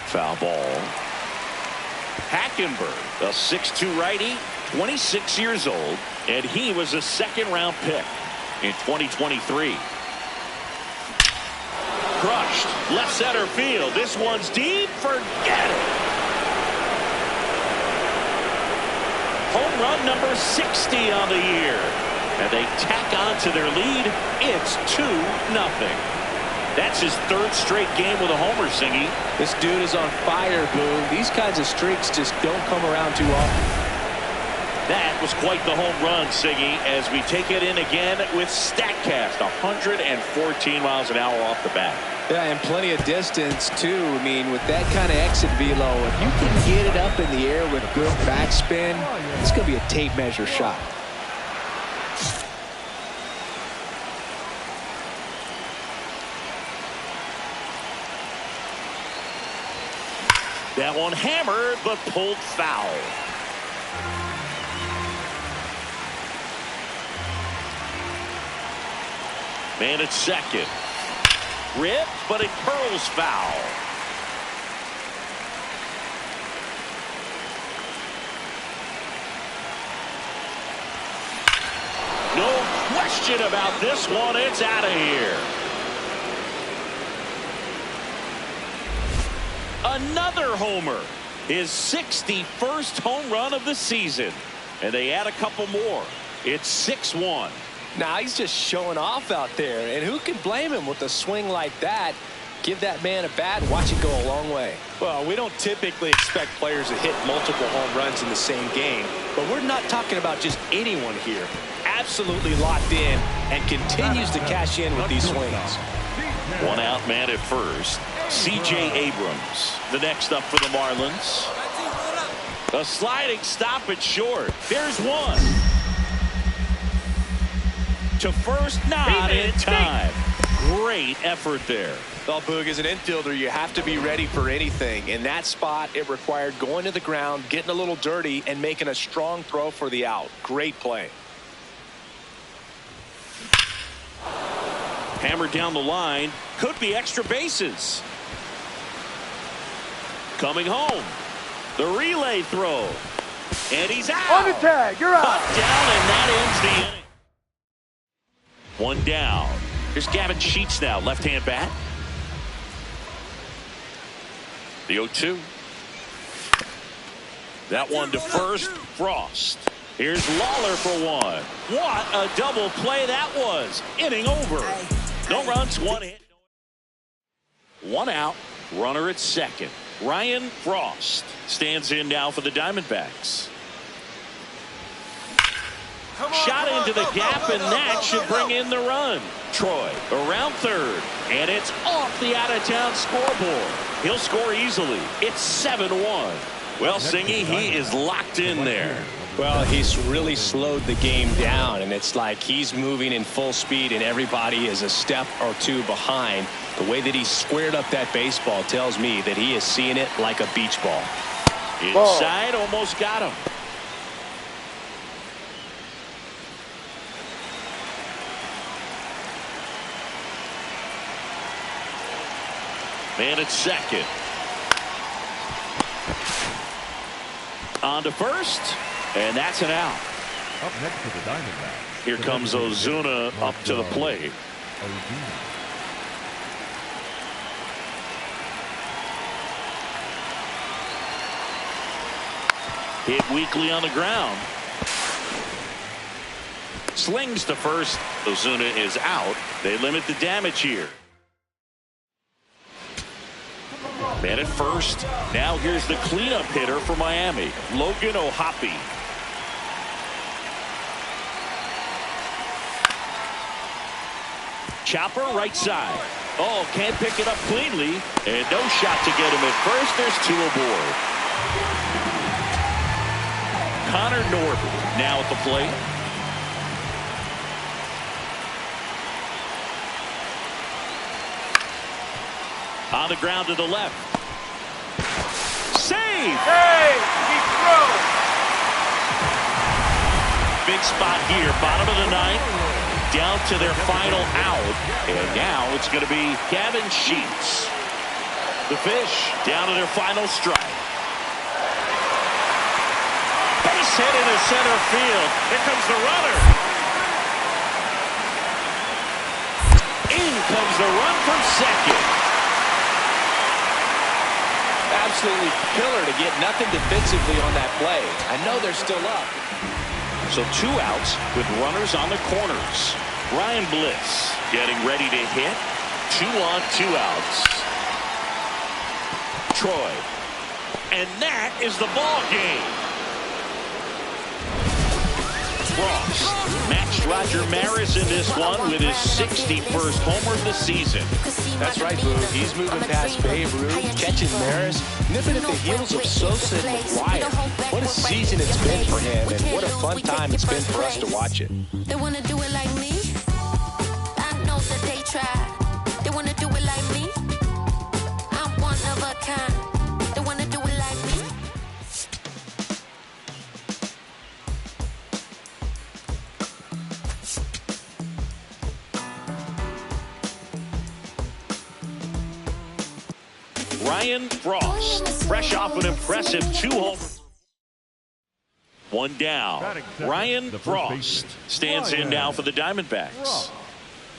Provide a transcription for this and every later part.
Foul ball. Hackenberg, a 6'2" righty, 26 years old, and he was a second-round pick in 2023. Crushed, left center field. This one's deep. Forget it. Home run number 60 on the year. And they tack on to their lead. It's 2-0. That's his third straight game with a homer, Singy. This dude is on fire, Boone. These kinds of streaks just don't come around too often. That was quite the home run, Siggy, as we take it in again with StatCast. 114 miles an hour off the bat. Yeah, and plenty of distance, too. I mean, with that kind of exit velo, if you can get it up in the air with good backspin, it's going to be a tape measure shot. That one hammered, but pulled foul. Man at second. Ripped, but it curls foul. No question about this one. It's out of here. Another homer. His 61st home run of the season. And they add a couple more. It's 6-1. Now he's just showing off out there, and who can blame him with a swing like that? Give that man a bat and watch it go a long way. Well, we don't typically expect players to hit multiple home runs in the same game, but we're not talking about just anyone here. Absolutely locked in and continues to cash in with these swings. One out, man at first. C.J. Abrams, the next up for the Marlins. A sliding stop at short. There's one. To first, not in time. Great effort there. Well, Boog, as an infielder, you have to be ready for anything. In that spot, it required going to the ground, getting a little dirty, and making a strong throw for the out. Great play. Hammered down the line. Could be extra bases. Coming home. The relay throw. And he's out. On the tag, you're out. Cut down, and that ends the inning. One down. Here's Gavin Sheets now, left-hand bat. The 0-2. That one to first. Frost. Here's Lawler for one. What a double play that was. Inning over. No runs, one hit. One out. Runner at second. Ryan Frost stands in now for the Diamondbacks. Shot into the gap, and that should bring in the run. Troy around third, and it's off the out-of-town scoreboard. He'll score easily. It's 7-1. Well, Singy, he is locked in there. Well, he's really slowed the game down, and it's like he's moving in full speed, and everybody is a step or two behind. The way that he squared up that baseball tells me that he is seeing it like a beach ball. Inside, almost got him. Man at second. On to first, and that's an out. Up next to the Diamondbacks. Here comes Ozuna up to the plate. Hit weakly on the ground. Slings to first. Ozuna is out. They limit the damage here. Man at first. Now here's the cleanup hitter for Miami, Logan O'Hoppe. Chopper right side. Oh, can't pick it up cleanly. And no shot to get him at first. There's two aboard. Connor Norton now at the plate. On the ground to the left. Save! Hey, he throws. Big spot here, bottom of the ninth, down to their final out, and now it's going to be Gavin Sheets. The Fish down to their final strike. Base hit into center field. Here comes the runner. In comes the run from second. Absolutely killer to get nothing defensively on that play. I know they're still up. So 2 outs with runners on the corners. Ryan Bliss getting ready to hit. 2 on, 2 outs. Troy. And that is the ball game. Frost matched Roger Maris in this one with his 61st homer of the season. That's right, Boo. He's moving past Babe Ruth, catching Maris, nipping at the heels of Sosa and McGuire. What a season it's been for him, and what a fun time it's been for us to watch it. They want to do it like me. I know that they try. They want to do it like me. I'm one of a kind. They want to do it like me. Ryan Frost, fresh off an impressive 2 homers. 1 down. Ryan Frost stands in now for the Diamondbacks.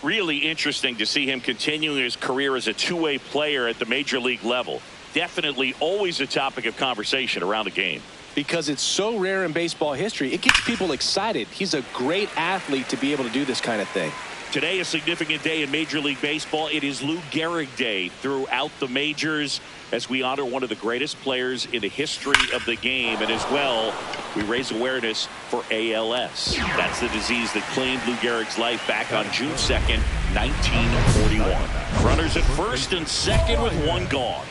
Really interesting to see him continuing his career as a two-way player at the major league level. Definitely always a topic of conversation around the game. Because it's so rare in baseball history, it gets people excited. He's a great athlete to be able to do this kind of thing. Today, a significant day in Major League Baseball. It is Lou Gehrig Day throughout the majors as we honor one of the greatest players in the history of the game. And as well, we raise awareness for ALS. That's the disease that claimed Lou Gehrig's life back on June 2nd, 1941. Runners at first and second with 1 gone.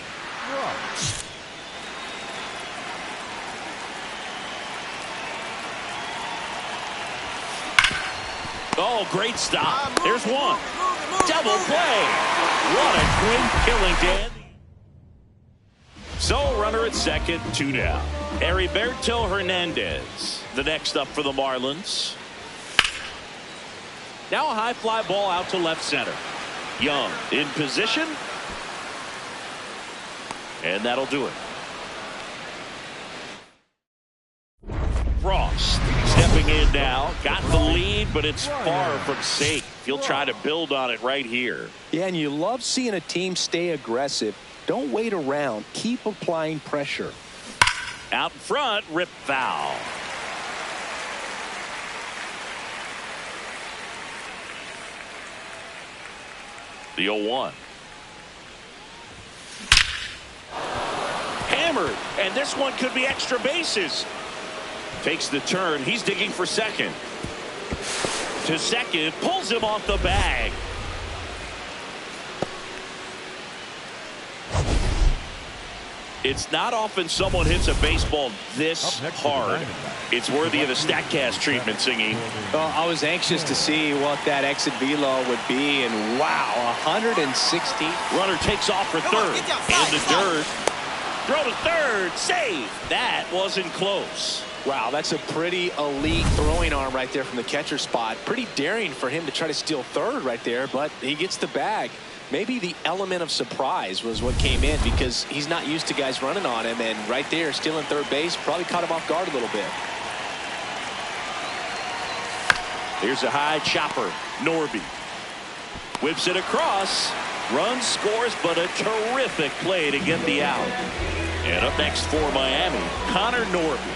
Oh, great stop. There's 1. Double play. What a great killing, Dan. So, runner at second, 2 down. Heriberto Hernandez, the next up for the Marlins. Now a high fly ball out to left center. Young in position. And that'll do it. Frost stepping in now. Got the lead, but it's far from safe. He'll try to build on it right here. Yeah, and you love seeing a team stay aggressive. Don't wait around. Keep applying pressure. Out in front, rip foul. The 0-1. Hammered, and this one could be extra bases. Takes the turn. He's digging for second. To second, pulls him off the bag. It's not often someone hits a baseball this hard. It's worthy of the StatCast treatment, Singy. Well, I was anxious to see what that exit velo would be, and wow, 160. Runner takes off for third. In the dirt. Throw to third. Save. That wasn't close. Wow, that's a pretty elite throwing arm right there from the catcher spot. Pretty daring for him to try to steal third right there, but he gets the bag. Maybe the element of surprise was what came in because he's not used to guys running on him, and right there stealing third base probably caught him off guard a little bit. Here's a high chopper. Norby whips it across. Run scores, but a terrific play to get the out. And up next for Miami, Connor Norby.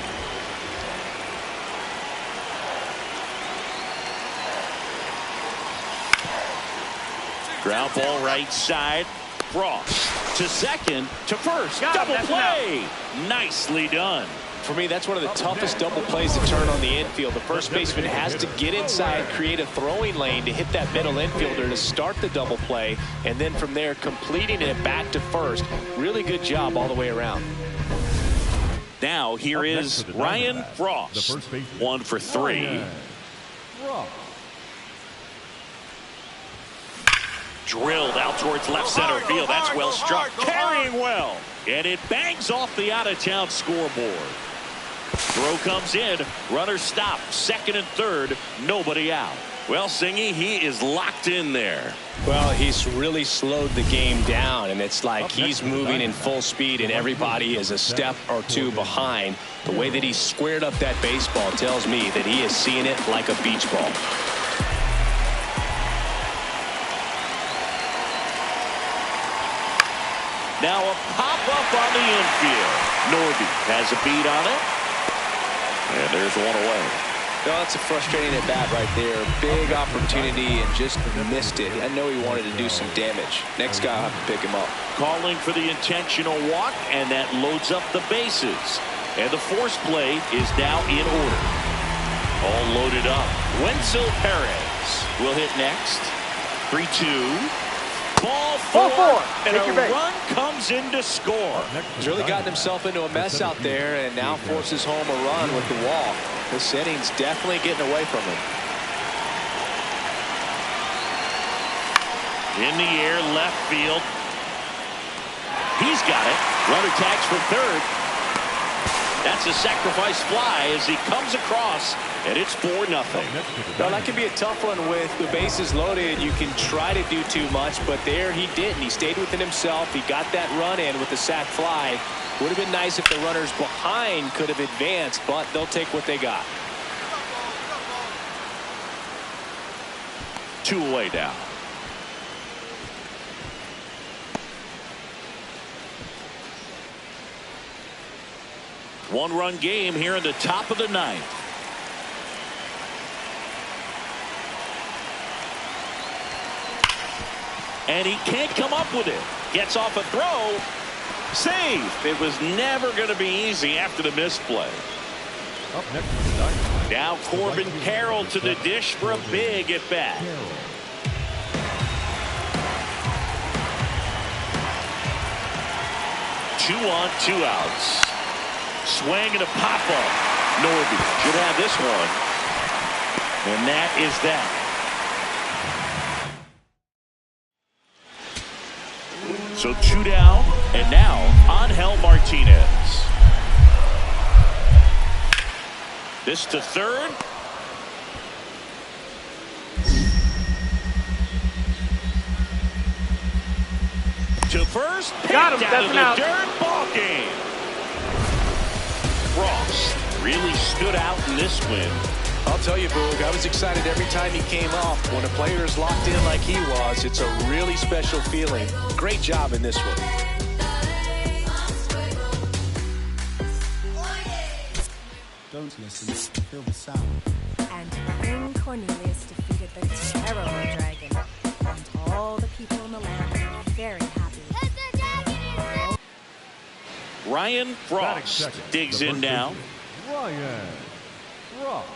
Ground ball right side. Frost to second to first. Double play. Nicely done. For me, that's one of the toughest double plays to turn on the infield. The first baseman has to get inside, create a throwing lane to hit that middle infielder to start the double play, and then from there completing it back to first. Really good job all the way around. Now here is Ryan Frost. 1 for 3. Drilled out towards left center field. That's well struck. Carrying well. And it bangs off the out-of-town scoreboard. Throw comes in. Runner stopped. Second and third. Nobody out. Well, Singy, he is locked in there. Well, he's really slowed the game down, and it's like he's moving in full speed, and everybody is a step or two behind. The way that he squared up that baseball tells me that he is seeing it like a beach ball. Now a pop-up on the infield. Norby has a beat on it. And there's one away. No, that's a frustrating at bat right there. Big opportunity and just missed it. I know he wanted to do some damage. Next guy will have to pick him up. Calling for the intentional walk, and that loads up the bases. And the force play is now in order. All loaded up. Wenzel Perez will hit next. 3-2. Ball four. And a run comes in to score. He's really gotten himself into a mess out there and now forces home a run with the walk. This inning's definitely getting away from him. In the air, left field. He's got it. Runner tags for third. That's a sacrifice fly as he comes across, and it's 4-0. Now, that can be a tough one with the bases loaded. You can try to do too much, but there he didn't. He stayed within himself. He got that run in with the sac fly. Would have been nice if the runners behind could have advanced, but they'll take what they got. 2 away now. One-run game here in the top of the 9th. And he can't come up with it. Gets off a throw. Save. It was never going to be easy after the misplay. Up next, now Corbin Carroll to the dish for a big at bat. 2 on, 2 outs. Swing and a pop-up. Norby should have this one. And that is that. So 2 down, and now Angel Martinez. This to third. To first. Got him. Down to the Out. dirt. Ball game. Frost really stood out in this win. I'll tell you, Boog, I was excited every time he came off. When a player is locked in like he was, it's a really special feeling. Great job in this one. Don't listen, feel the sound. And King Cornelius defeated the terrible dragon. And all the people in the land were very happy. Ryan Frost digs in now. Ryan Frost.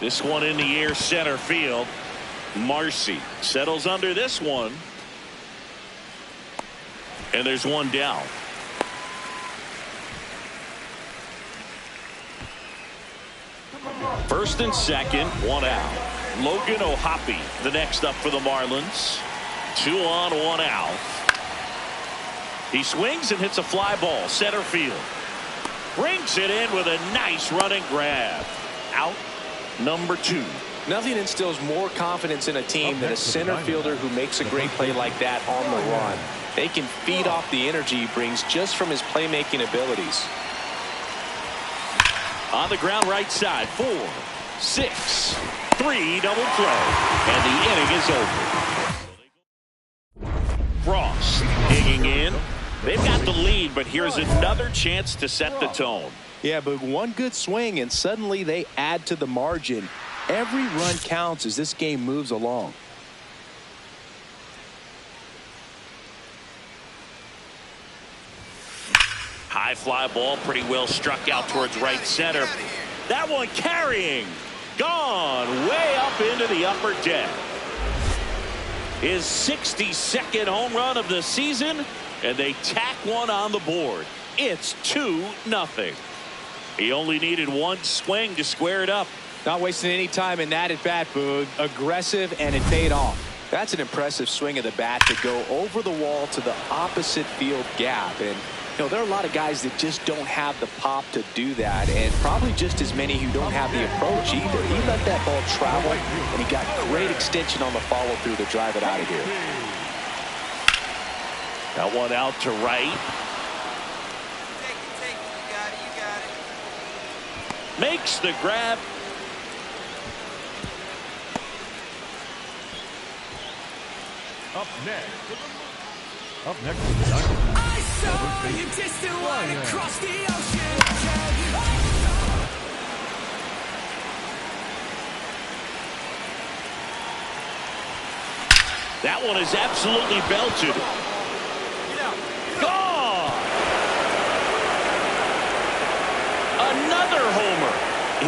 This one in the air, center field. Marcy settles under this one. And there's one down. First and second, one out. Logan O'Hoppe, the next up for the Marlins. 2 on, 1 out. He swings and hits a fly ball, center field. Brings it in with a nice running grab. Out number 2. Nothing instills more confidence in a team than a center fielder who makes a great play like that on the run. They can feed off the energy he brings just from his playmaking abilities. On the ground right side, 4, 6, 3, double play. And the inning is over. Frost digging in. They've got the lead, but here's another chance to set the tone. Yeah, but one good swing and suddenly they add to the margin. Every run counts as this game moves along. High fly ball, pretty well struck out towards right center. That one carrying. Gone way up into the upper deck. His 62nd home run of the season, and they tack one on the board. It's 2-0. He only needed one swing to square it up. Not wasting any time in that at bat, Boog. Aggressive, and it paid off. That's an impressive swing of the bat to go over the wall to the opposite field gap. And you know, there are a lot of guys that just don't have the pop to do that, and probably just as many who don't have the approach either. He let that ball travel, and he got great extension on the follow-through to drive it out of here. That one out to right. Take it. You got it. Makes the grab. Up next is the Diamondbacks. I saw you distant one across the ocean. That one is absolutely belted. Gone. Another homer.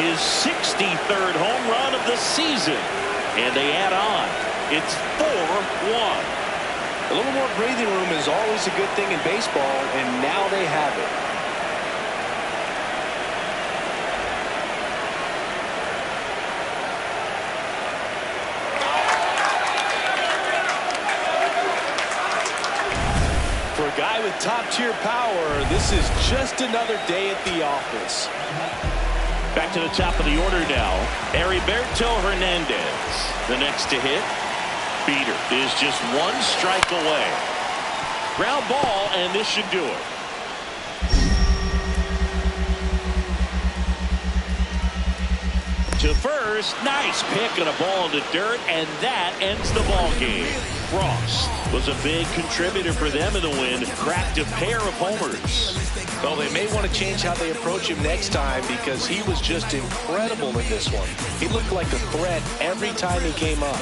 His 63rd home run of the season. And they add on. It's 4-1. A little more breathing room is always a good thing in baseball, and now they have it. For a guy with top-tier power, this is just another day at the office. Back to the top of the order now. Heriberto Hernandez, the next to hit. Beater is just one strike away. Ground ball, and this should do it. To first, nice pick and a ball in the dirt, and that ends the ball game. Frost was a big contributor for them in the win, cracked a pair of homers. Well, they may want to change how they approach him next time because he was just incredible in this one. He looked like a threat every time he came up.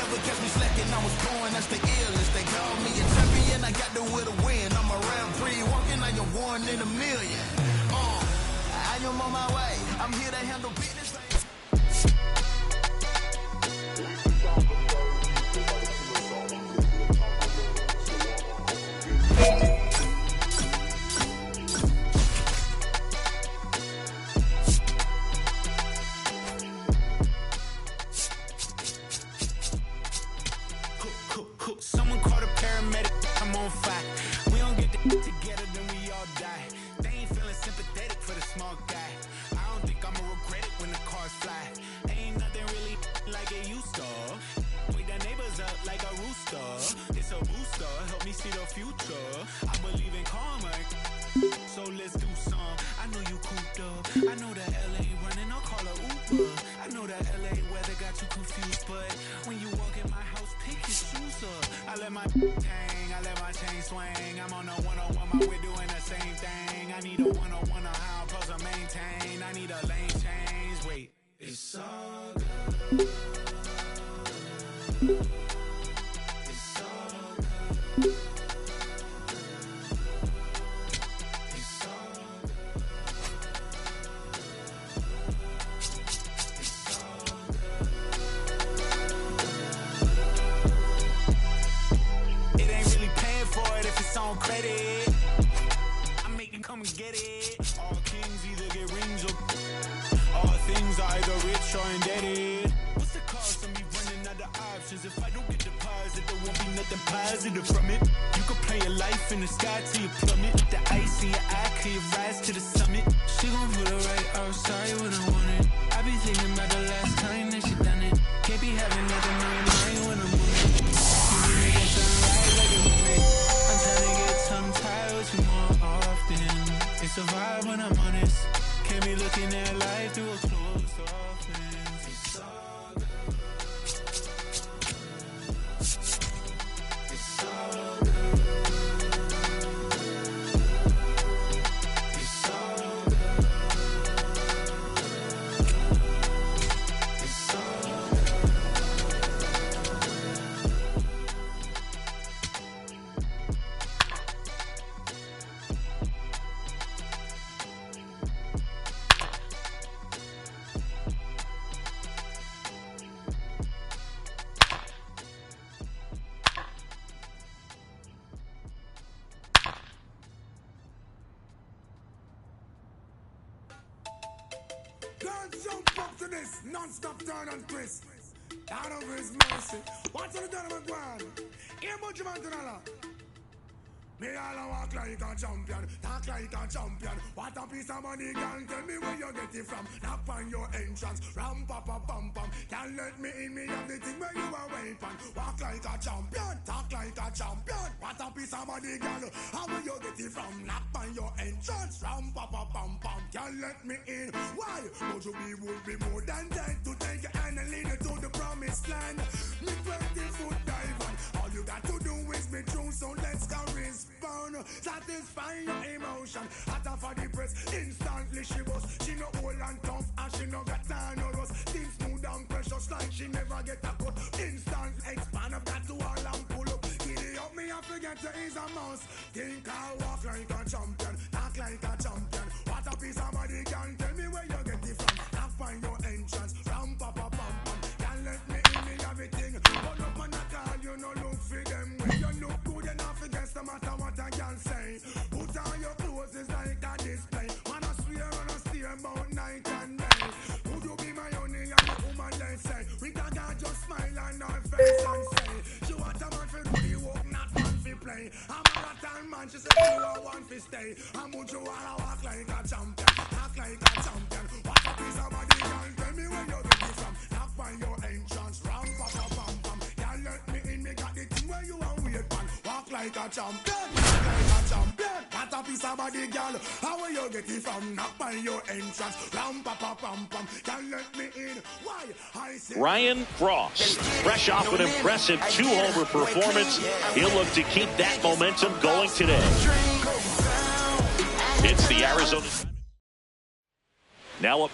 Someone call a paramedic. I'm on fire. We don't get together, then we all die. They ain't feeling sympathetic for the small guy. I don't think I'ma regret it when the cars fly. Ain't nothing really like it used to. Wake the neighbors up like a rooster. It's a booster, help me see the future. I believe in karma, so let's do some. I know you cooped up. I know that LA running, I'll call a Uber. I know that LA weather got you confused, but when you walk in my house, pick your shoes up. I let my hang, I let my chain swing. I'm on a 101, my way doing the same thing. I need a 101 on how I'm supposed to maintain. I need a lane change. Wait, it's all good. It's all good. It's all good. It's all good. things are either rich or indebted. What's the cost of me running out of options? If I don't get deposit, there won't be nothing positive from it. You could play your life in the sky till you plummet. The ice in your eye till you rise to the summit. She gon' put it right outside when I want it. I be thinking about the last time that she done it. Can't be having nothing on your mind when I'm on it. You need to get sunrise like a moment. I'm trying to get tongue-tied with you more often. It's a vibe when I'm honest. Can't be looking at life through a closed off lens. It's all good. It's all good. It's all good. It's all Can't jump up to this non-stop turn and twist. Down over his mercy. What's on the done of my ground? Here, much of Antonella. Me all a walk like a champion, talk like a champion. What a piece of money, girl, tell me where you get it from. Knock on your entrance, ram pa pa pam pam. Can't let me in, me have the thing where you are waiting. Walk like a champion, talk like a champion. What a piece of money, girl, how will you get it from? Knock on your entrance, ram pa pa pam pam. Can't let me in, why? But you would be more than dead to take your hand and lead you to the promised land. Me 20-foot dive on, all you got to do is be true, so let's go respond. Satisfy your emotion. Hotter for the press, instantly she was. She no old and tough, and she no got time no rust. Thin smooth and precious like she never get a cut. Instant expand, I've got to all and pull up. Giddy up, me I forget to is a mouse. Think I walk like a champion, talk like a champion. What a piece of body can tell me where you get it from. Now find your entrance, ram pa pa pam pam. Can't let me in, me everything. But up on a call, you no look for them. When you look good enough against the matter what I can say. Put on your clothes, it's like a display. Man, I swear and I steer about night and day. Would you be my honey and the woman they say? We can just smile on her face and say, she want a man for do the work, not man for play. I'm a rotten man, she said you are one for stay. I'm you wanna walk like a champion, act like a champion. What a piece of body, girl, tell me where you get it from. Knock on your entrance, ram pa pa pam pam. Can't let me in, me got the thing where you are weird man. Walk like a champion, walk like a champion. What a piece of body, girl, how will you get it from? Knock on your entrance, ram pa pa pam pam. Can't let me in, why? I say Ryan Frost, fresh off an impressive 2-homer performance. He'll look to keep that momentum going today. It's the Arizona. Now up.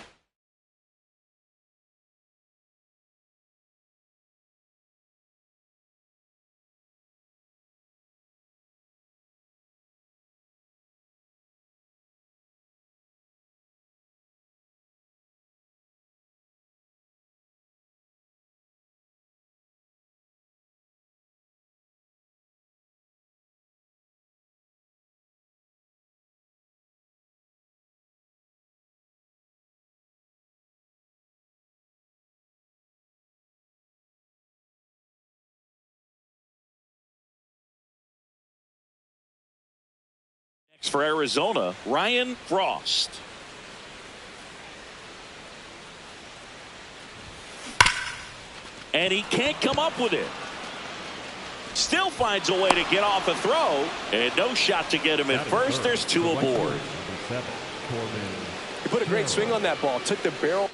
Next for Arizona, Ryan Frost. And he can't come up with it. Still finds a way to get off a throw. And no shot to get him at first. There's 2 aboard. He put a great swing on that ball. Took the barrel.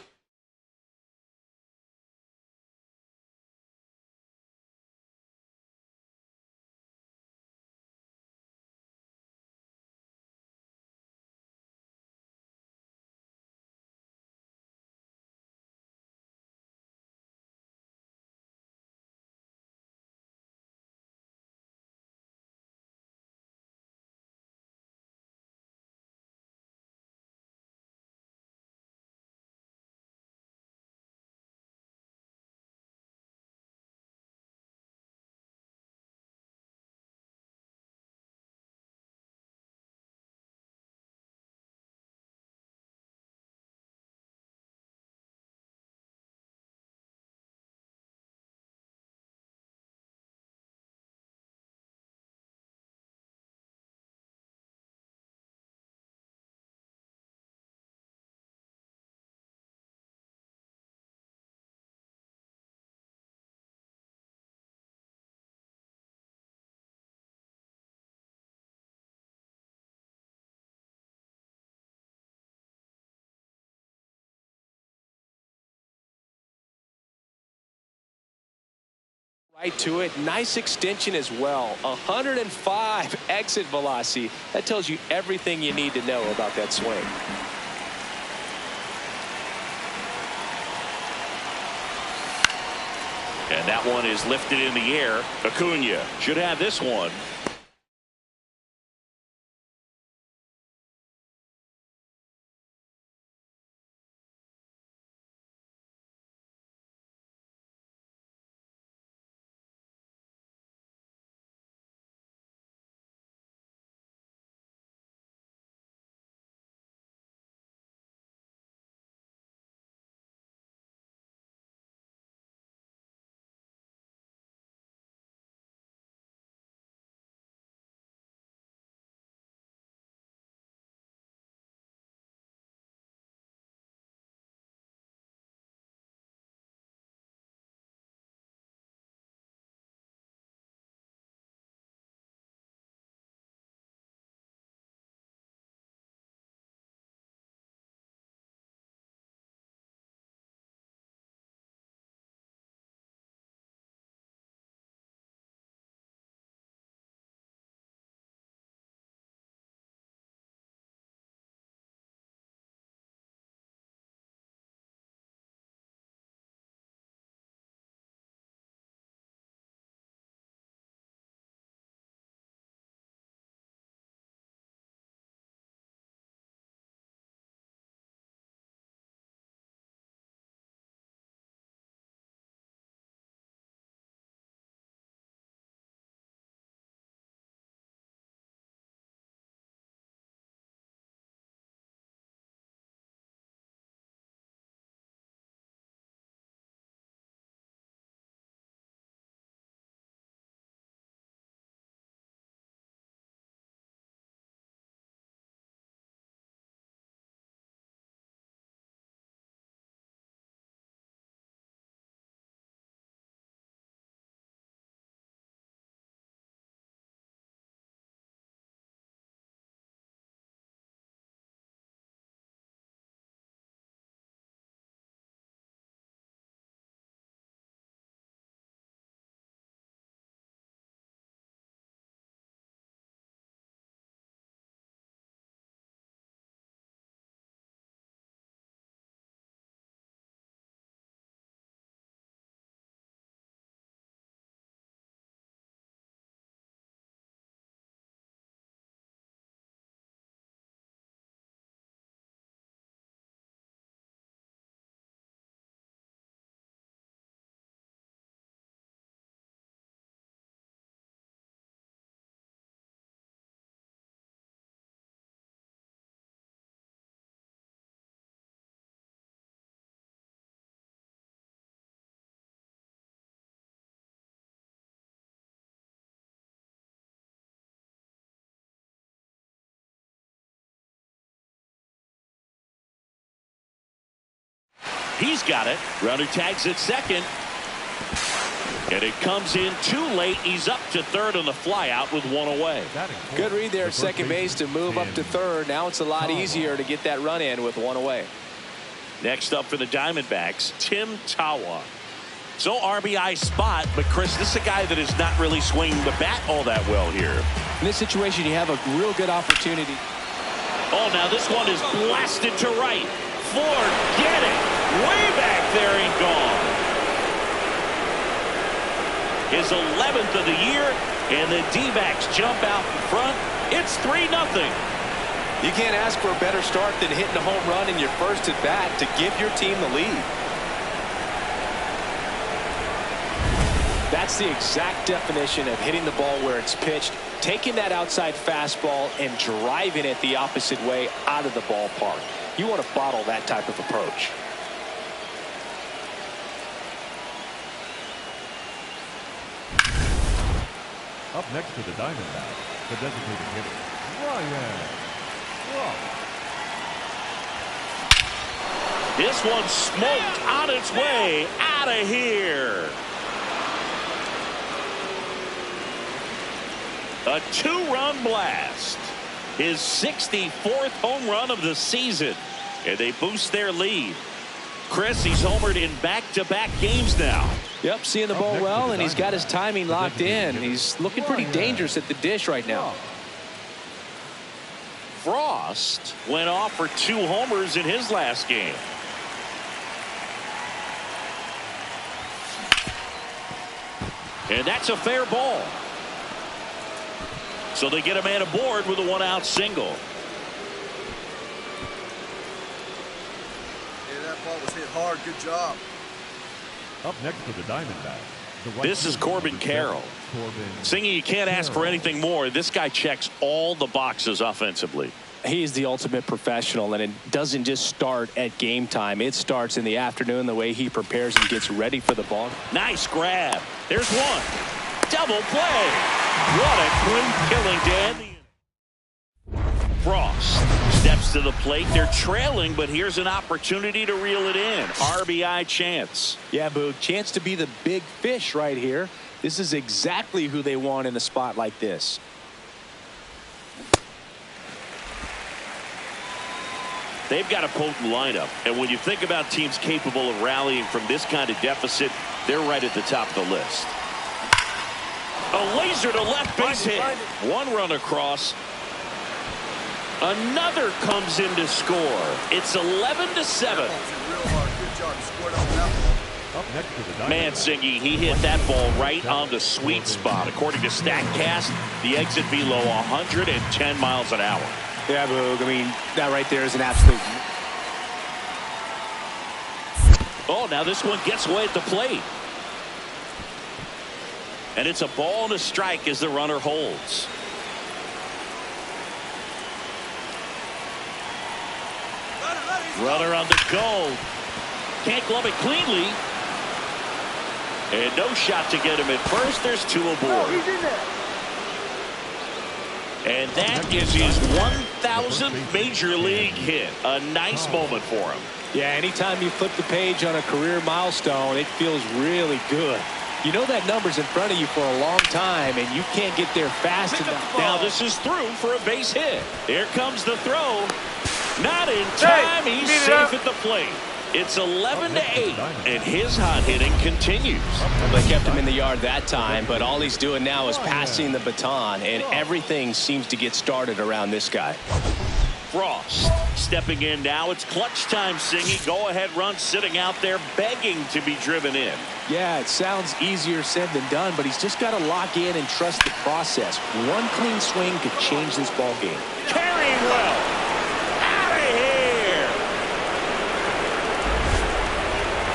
Right to it. Nice extension as well. 105 exit velocity. That tells you everything you need to know about that swing. And that one is lifted in the air. Acuna should have this one. He's got it. Runner tags at second. And it comes in too late. He's up to third on the fly out with one away. Good read there at second base to move up to third. Now it's a lot easier to get that run in with one away. Next up for the Diamondbacks, Tim Tawa. So RBI spot, but Chris, this is a guy that is not really swinging the bat all that well here. In this situation, you have a real good opportunity. Oh, now this one is blasted to right. Ford, get it. Way back there and gone. His 11th of the year, and the D-backs jump out in front. It's 3-0. You can't ask for a better start than hitting a home run in your first at bat to give your team the lead. That's the exact definition of hitting the ball where it's pitched, taking that outside fastball and driving it the opposite way out of the ballpark. You want to bottle that type of approach. Up next to the Diamondbacks, the designated hitter, Ryan. This one smoked on its way out of here. A two-run blast. His 64th home run of the season. And they boost their lead. Chris, he's homered in back-to-back games now. Yep, seeing the ball well, and he's got his timing locked in. He's looking pretty dangerous at the dish right now. Frost went off for 2 homers in his last game. And that's a fair ball. So they get a man aboard with a 1-out single. Yeah, that ball was hit hard. Good job. Up next for the Diamondbacks. This is Corbin Carroll. Singy, you can't ask for anything more. This guy checks all the boxes offensively. He's the ultimate professional, and it doesn't just start at game time. It starts in the afternoon, the way he prepares and gets ready for the ball. Nice grab. There's one. Double play. What a clean killing, Dan. Frost steps to the plate. They're trailing, but here's an opportunity to reel it in. RBI chance. Yeah, Boog, chance to be the big fish right here. This is exactly who they want in a spot like this. They've got a potent lineup, and when you think about teams capable of rallying from this kind of deficit, they're right at the top of the list. A laser to left base hit. 1 run across. Another comes in to score. It's 11-7. Man, Singy, he hit that ball right on the sweet spot. According to StatCast, the exit velo 110 miles an hour. Yeah, Boog, I mean, that right there is an absolute. Oh, now this one gets away at the plate. And it's a ball and a strike as the runner holds. Runner on the go. Can't glove it cleanly. And no shot to get him at first. There's 2 aboard. He's in there. And that is his 1,000th major league hit. A nice moment for him. Yeah, anytime you flip the page on a career milestone, it feels really good. You know that number's in front of you for a long time, and you can't get there fast enough. Now this is through for a base hit. Here comes the throw. Not in time. He's safe at the plate. It's 11-8, and his hot hitting continues. They kept him in the yard that time, but all he's doing now is passing the baton, and everything seems to get started around this guy. Frost stepping in now. It's clutch time, Singy. Go-ahead run sitting out there begging to be driven in. Yeah, it sounds easier said than done, but he's just got to lock in and trust the process. One clean swing could change this ball game. Carrying well. Out of here.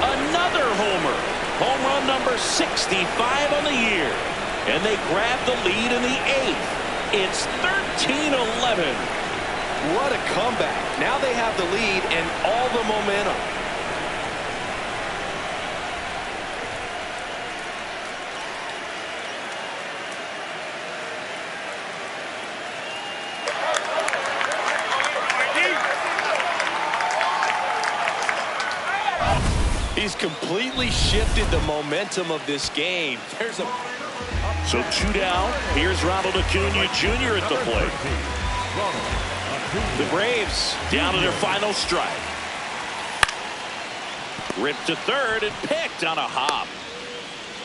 Another homer. Home run number 65 on the year. And they grab the lead in the 8th. It's 13-11. What a comeback. Now they have the lead and all the momentum. He's completely shifted the momentum of this game. There's a So 2 down. Here's Ronald Acuna Jr. at the plate. The Braves down to their final strike. Ripped to third and picked on a hop.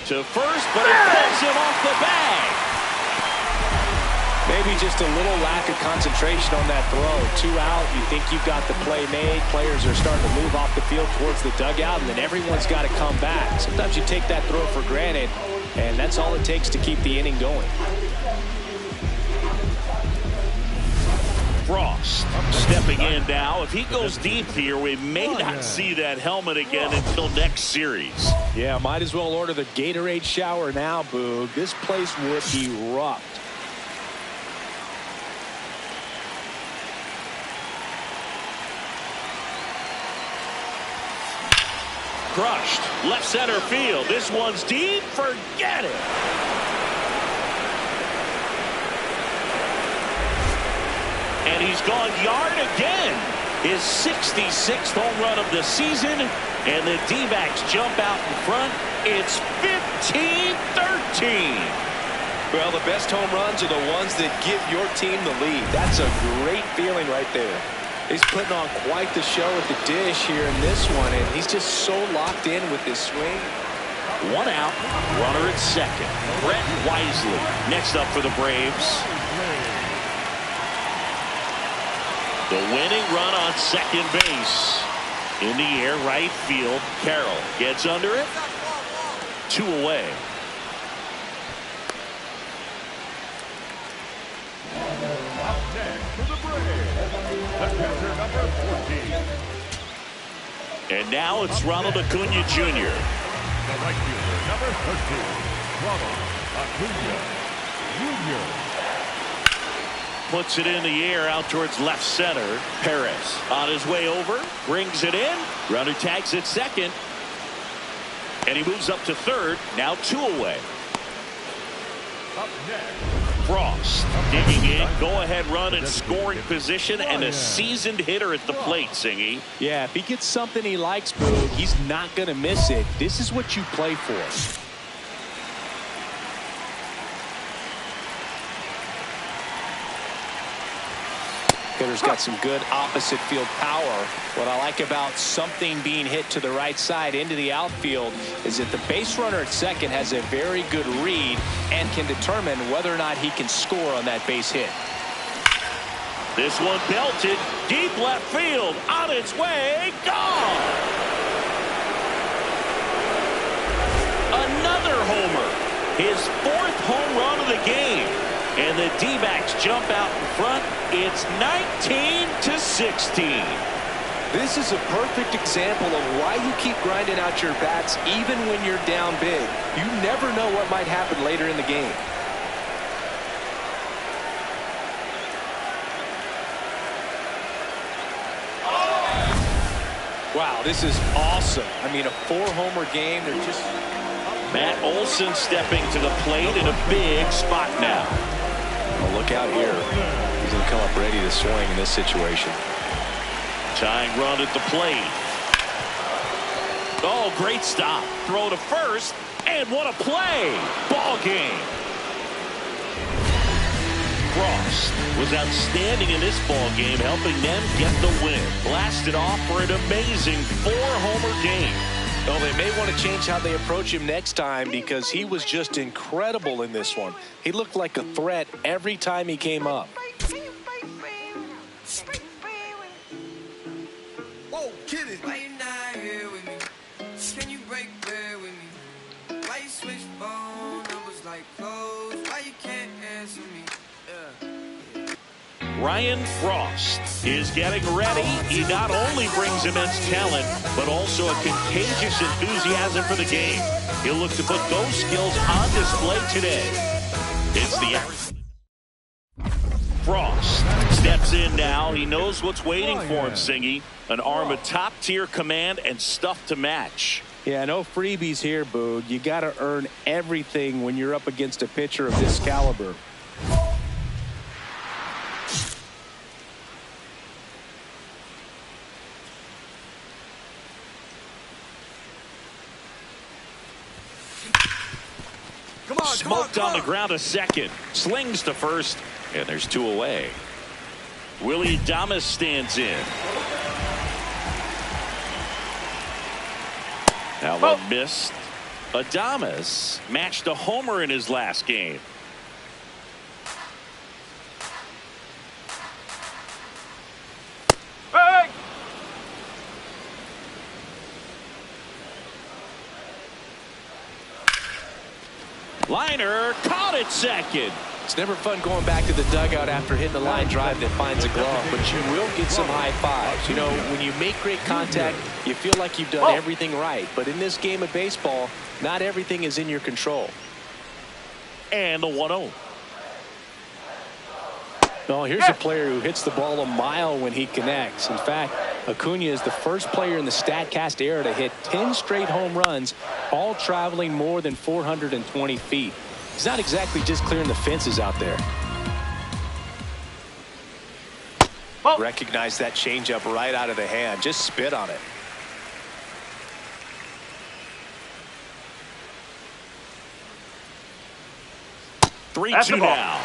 To first, but it pulls him off the bag. Maybe just a little lack of concentration on that throw. 2 out. You think you've got the play made. Players are starting to move off the field towards the dugout, and then everyone's got to come back. Sometimes you take that throw for granted, and that's all it takes to keep the inning going. Frost stepping in now. If he goes deep here, we may not see that helmet again until next series. Yeah, might as well order the Gatorade shower now, Boog. This place would erupt. Crushed. Left center field. This one's deep. Forget it. And he's gone yard again. His 66th home run of the season. And the D-backs jump out in front. It's 15-13. Well, the best home runs are the ones that give your team the lead. That's a great feeling right there. He's putting on quite the show at the dish here in this one, and he's just so locked in with this swing. 1 out, runner at second. Brett Wisely next up for the Braves. The winning run on second base. In the air, right field. Carroll gets under it. 2 away. Up next for the Braves, the catcher number 14. And now it's Ronald Acuna Jr. The right fielder number 13, Ronald Acuna Jr. Puts it in the air out towards left center. Perez on his way over, brings it in. Runner tags at second. And he moves up to third. Now 2 away. Up next, Frost digging in, go-ahead run in scoring position, and a seasoned hitter at the plate, Singy. Yeah, if he gets something he likes, Boog, he's not going to miss it. This is what you play for. Hitter's got some good opposite field power. What I like about something being hit to the right side into the outfield is that the base runner at second has a very good read and can determine whether or not he can score on that base hit. This one belted deep left field, on its way, gone. Another homer, his 4th home run of the game. And the D-backs jump out in front. It's 19-16. This is a perfect example of why you keep grinding out your bats even when you're down big. You never know what might happen later in the game. Wow, this is awesome. I mean, a 4-homer game. They're just... Matt Olson stepping to the plate in a big spot now. Oh, look out here. He's going to come up ready to swing in this situation. Tying run at the plate. Oh, great stop. Throw to first, and what a play. Ball game. Frost was outstanding in this ball game, helping them get the win. Blasted off for an amazing 4-homer game. Well, they may want to change how they approach him next time because he was just incredible in this one. He looked like a threat every time he came up. Whoa, kidding. Why you not here with me? Can you break bread with me? Why you switch phone numbers like clothes? Why you can't answer me? Ryan Frost is getting ready. He not only brings immense talent, but also a contagious enthusiasm for the game. He'll look to put those skills on display today. It's the Frost steps in now. He knows what's waiting for him, Singy. An arm of top-tier command and stuff to match. Yeah, no freebies here, Boog. You got to earn everything when you're up against a pitcher of this caliber. Smoked on the ground to second. Slings to first. And there's 2 away. Willie Adames stands in. That one missed. Adames matched a homer in his last game. Hey! Liner caught it second. It's never fun going back to the dugout after hitting a line drive that finds a glove, but you will get some high fives. You know, when you make great contact, you feel like you've done everything right. But in this game of baseball, not everything is in your control. And the 1-0. Oh, here's a player who hits the ball a mile when he connects. In fact, Acuna is the first player in the StatCast era to hit 10 straight home runs, all traveling more than 420 feet. He's not exactly just clearing the fences out there. Recognize that changeup right out of the hand. Just spit on it. That's 3-2 now.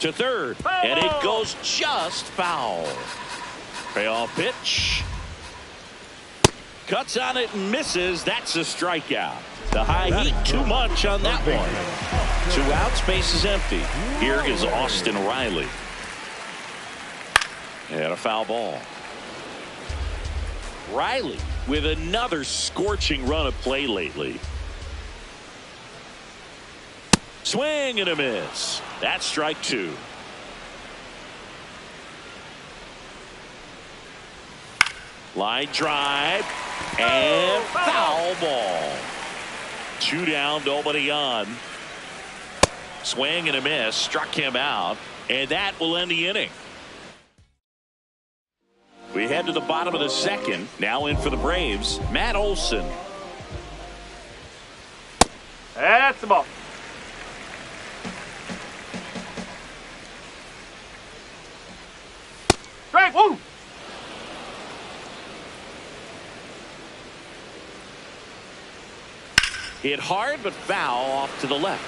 To third, and it goes just foul. Payoff pitch. Cuts on it and misses. That's a strikeout. The high heat too much on that one. 2 outs, base is empty. Here is Austin Riley. And a foul ball. Riley with another scorching run of play lately. Swing and a miss. That's strike 2. Line drive and foul ball. 2 down, nobody on. Swing and a miss, struck him out, and that will end the inning. We head to the bottom of the second. Now in for the Braves, Matt Olson. That's the ball. Strike, woo! Hit hard but foul off to the left.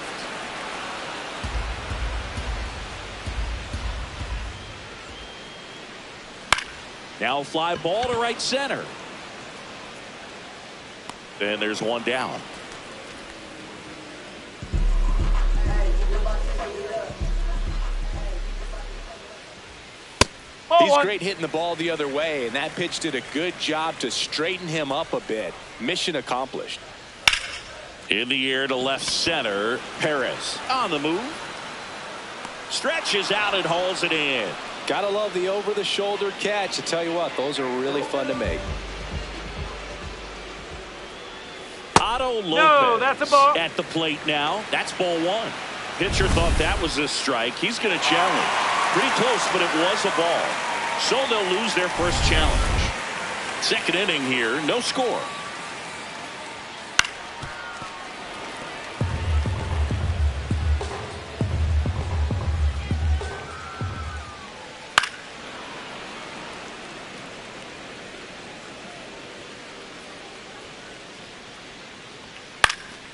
Now fly ball to right center. And there's one down. He's great hitting the ball the other way, and that pitch did a good job to straighten him up a bit. Mission accomplished. In the air to left center. Perez on the move. Stretches out and hauls it in. Gotta love the over-the-shoulder catch. I tell you what, those are really fun to make. Otto Lopez No, that's a ball. At the plate now. That's ball 1. Pitcher thought that was a strike. He's going to challenge. Pretty close, but it was a ball. So they'll lose their first challenge. Second inning here, no score.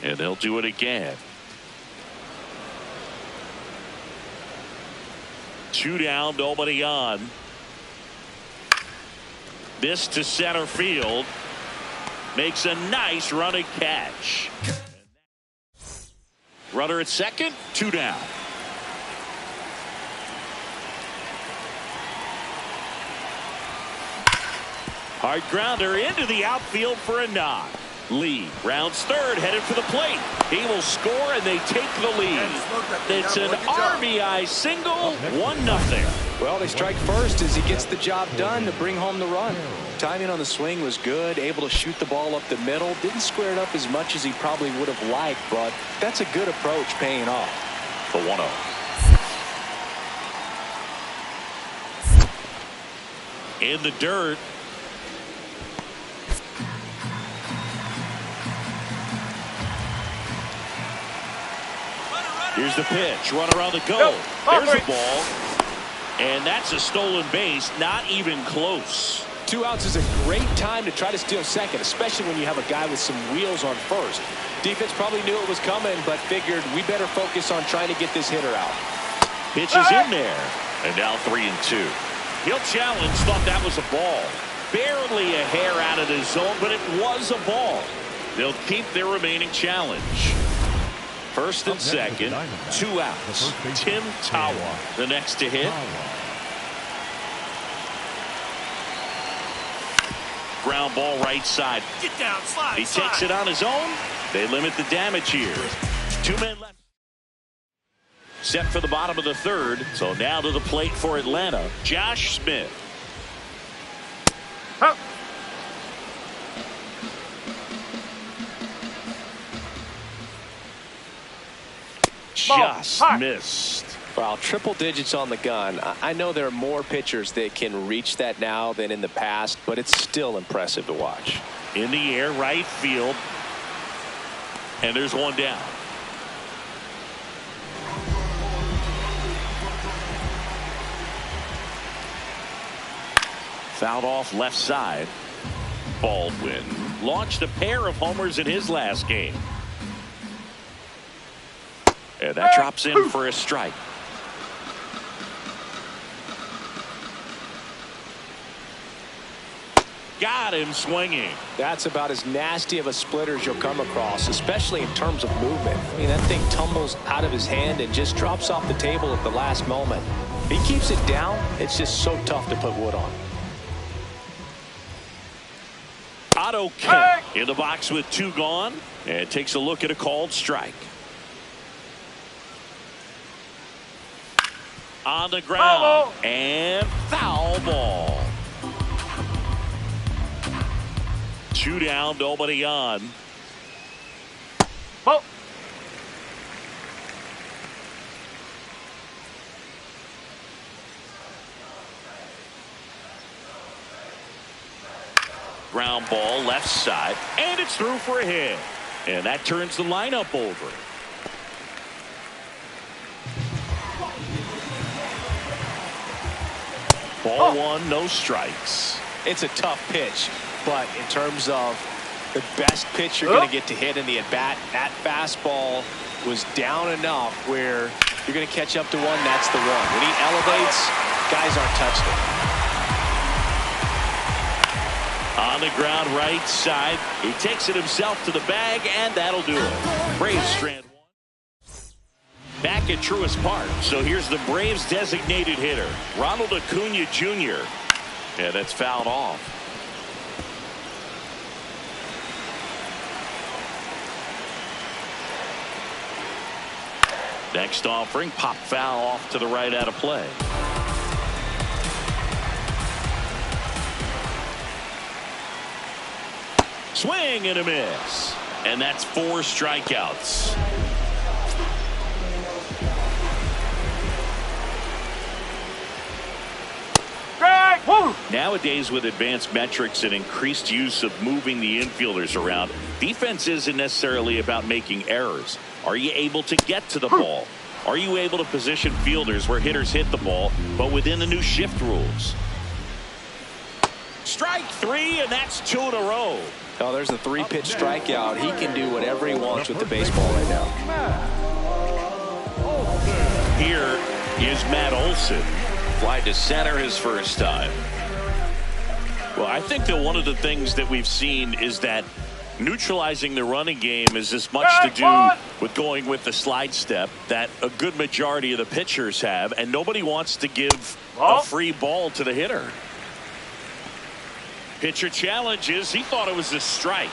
And they'll do it again. 2 down, nobody on. This to center field. Makes a nice running catch. Runner at second, 2 down. Hard grounder into the outfield for a knock. Lee rounds third, headed for the plate. He will score, and they take the lead. It's an RBI single, 1-0. Well, they strike first as he gets the job done to bring home the run. Timing on the swing was good, able to shoot the ball up the middle. Didn't square it up as much as he probably would have liked, but that's a good approach paying off. The 1-0. In the dirt. Here's the pitch. Runner on the go. There's the ball. And that's a stolen base. Not even close. 2 outs is a great time to try to steal second, especially when you have a guy with some wheels on first. Defense probably knew it was coming, but figured we better focus on trying to get this hitter out. Pitch is in there. And now 3-2. He'll challenge. Thought that was a ball. Barely a hair out of the zone, but it was a ball. They'll keep their remaining challenge. First and second, 2 outs. Tim Tawa, the next to hit. Ground ball right side. Get down, slide. He takes it on his own. They limit the damage here. 2 men left. Set for the bottom of the third. So now to the plate for Atlanta, Josh Smith. Huh. Just missed. Well, triple digits on the gun. I know there are more pitchers that can reach that now than in the past, but it's still impressive to watch. In the air, right field. And there's one down. Fouled off left side. Baldwin launched a pair of homers in his last game. And that drops in for a strike. got him swinging. That's about as nasty of a splitter as you'll come across, especially in terms of movement. I mean, that thing tumbles out of his hand and just drops off the table at the last moment. If he keeps it down, it's just so tough to put wood on. Otto Kemp in the box with 2 gone, and takes a look at a called strike. On the ground, and foul ball. 2 down, nobody on. Oh. Ground ball left side, and it's through for a hit. And that turns the lineup over. Ball 1, no strikes. It's a tough pitch, but in terms of the best pitch you're going to get to hit in the at-bat, that fastball was down enough where you're going to catch up to one. That's the one. When he elevates, guys aren't touched it. On the ground right side, he takes it himself to the bag, and that'll do it. Braves strand 1. Back at Truist Park, so here's the Braves designated hitter, Ronald Acuna Jr. Yeah, that's fouled off. Next offering, pop foul off to the right out of play. Swing and a miss. And that's 4 strikeouts. Nowadays, with advanced metrics and increased use of moving the infielders around, defense isn't necessarily about making errors. Are you able to get to the ball? Are you able to position fielders where hitters hit the ball, but within the new shift rules? Strike 3, and that's 2 in a row. Oh, there's a 3-pitch strikeout. He can do whatever he wants with the baseball right now. Here is Matt Olson. Fly to center his first time. Well, I think that one of the things that we've seen is that neutralizing the running game is as much to do with going with the slide step that a good majority of the pitchers have, and nobody wants to give a free ball to the hitter. Pitcher challenges. He thought it was a strike.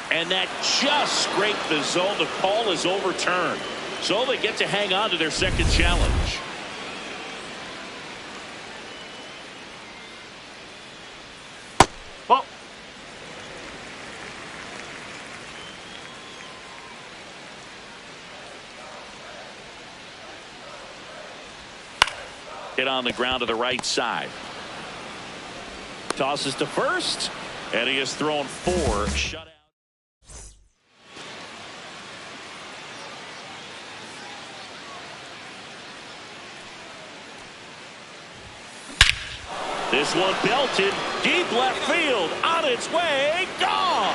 And that just scraped the zone. The call is overturned. So they get to hang on to their second challenge. Hit on the ground to the right side. Tosses to first, and he has thrown 4 shutout. This one belted deep left field, on its way, gone.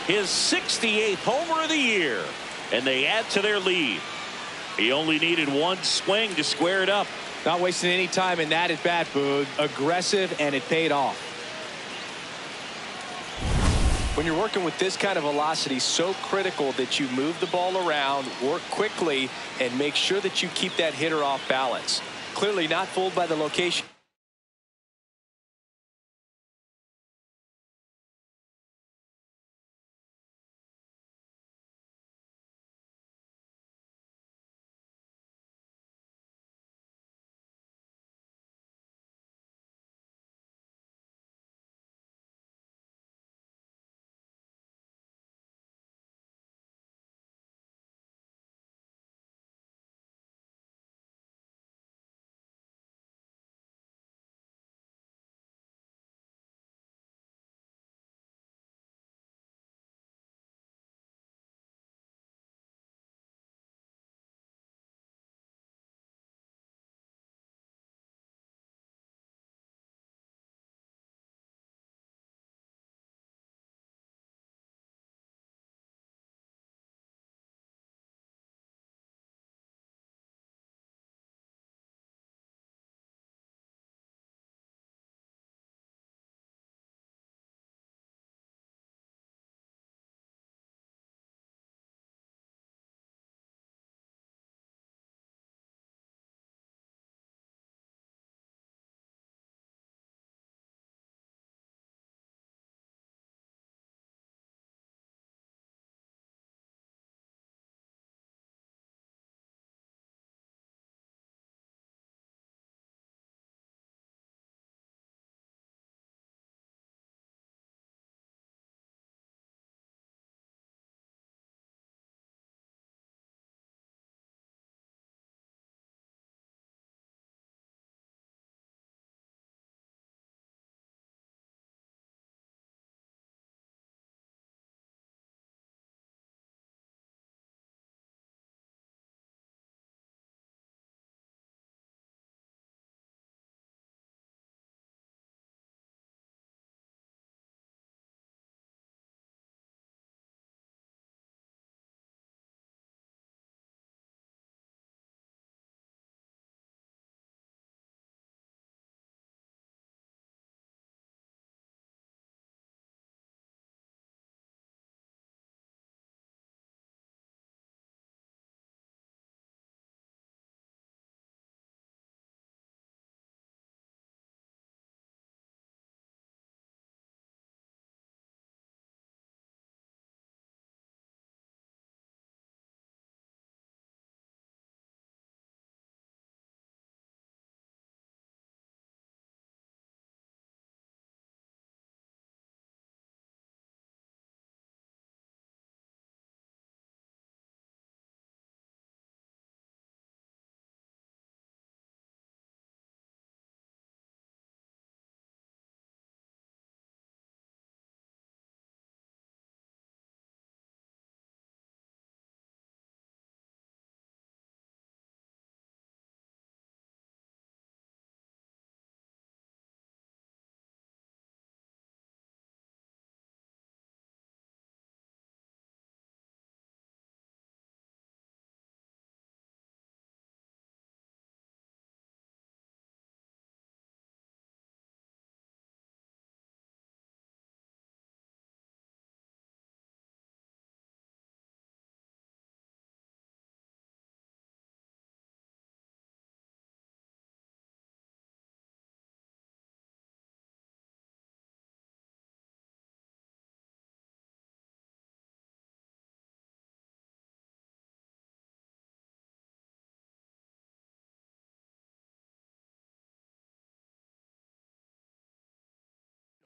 His 68th homer of the year, and they add to their lead. He only needed 1 swing to square it up. Not wasting any time in that at bat, Boog. Aggressive, and it paid off. When you're working with this kind of velocity, so critical that you move the ball around, work quickly, and make sure that you keep that hitter off balance. Clearly not fooled by the location.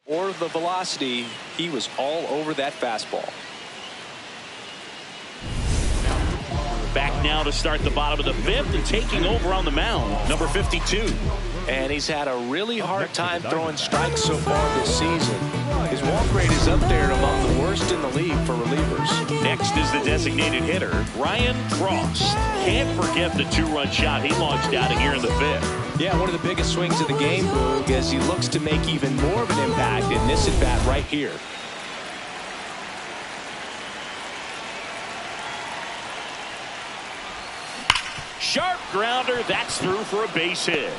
or the velocity, he was all over that fastball. Back now to start the bottom of the fifth and taking over on the mound, number 52. And he's had a really hard time throwing strikes so far this season. His walk rate is up there among the worst in the league for relievers. Next is the designated hitter, Ryan Frost. Can't forget the two-run shot he launched out of here in the fifth. Yeah, one of the biggest swings of the game, Boog, as he looks to make even more of an impact in this at-bat right here. Sharp grounder, that's through for a base hit.